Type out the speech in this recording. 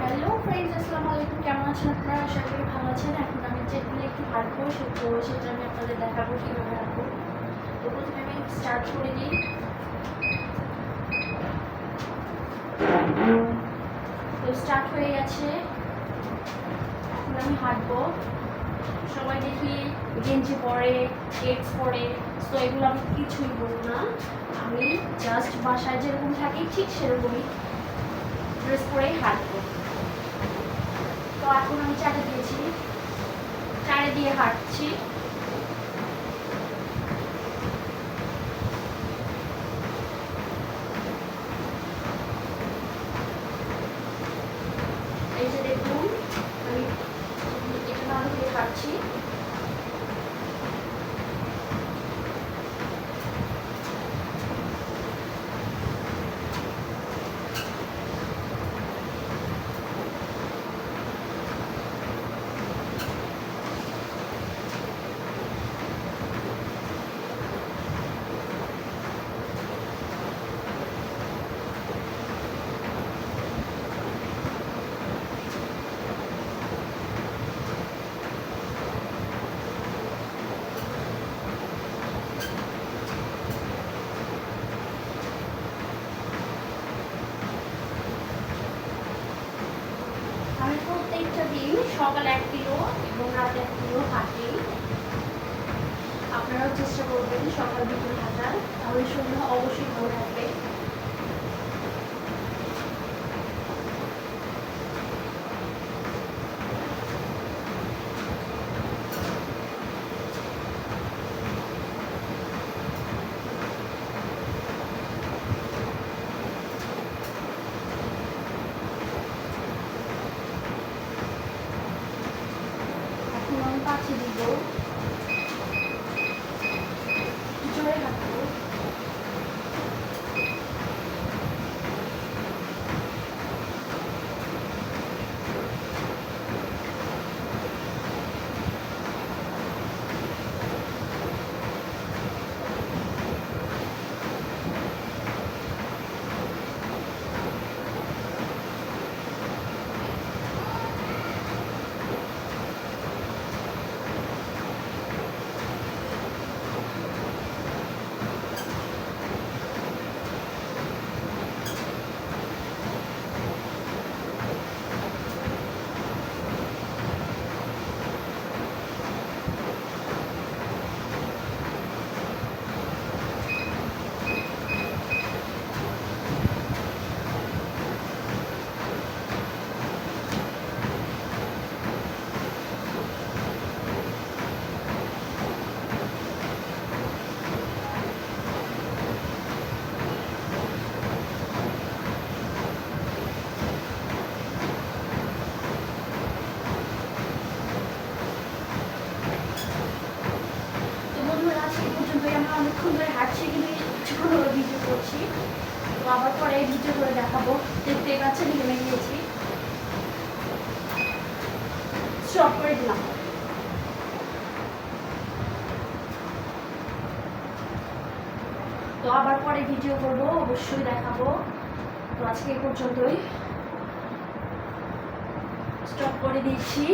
Hello friends, আসসালামু আলাইকুম। কেমন আছেন আপনারা? আশা করি ভালো আছেন। এখন আমি যেগুলো একটু হাঁটবো সেটা আমি আপনাদের দেখাবো কীভাবে হাঁটবো। তো প্রথমে আমি স্টার্ট করে দিই। তো স্টার্ট হয়ে গেছে, এখন আমি হাঁটবো। সবাই দেখি গেঞ্জি পরে, কেটস পরে, তো এগুলো আমি কিছুই বলবো না। আমি জাস্ট বাসায় যেরকম থাকি ঠিক সেরকমই ড্রেস পরেই হাঁটবো। তো এখন আমি চাটা দিয়েছি, চারে দিয়ে হাঁটছি। এই যে দেখুন, আমি এটা ভালো করে হাঁটছি। আমি প্রত্যেকটা দিন সকালে 1 কিলো এবং রাতে 1 কিলো হাঁটি। আপনারাও চেষ্টা করবেন সকাল বিকেল হাঁটার, তাহলে শরীর অবশ্যই ভালো থাকবে। এখন আমি পাচ্ছি দিব, জোরে হাঁটবো। আজকে পর্যন্তই আমরা অনেকক্ষণ ধরে হাঁটছি, কিন্তু ছোটো ভিডিও করছি। তো আবার পরে ভিডিও করে দেখাবো। দেখতেই পাচ্ছেন নেমে গিয়েছি, স্টপ করে দিলাম। তো আবার পরে ভিডিও করবো, অবশ্যই দেখাবো। তো আজকে এই পর্যন্তই, স্টপ করে দিচ্ছি।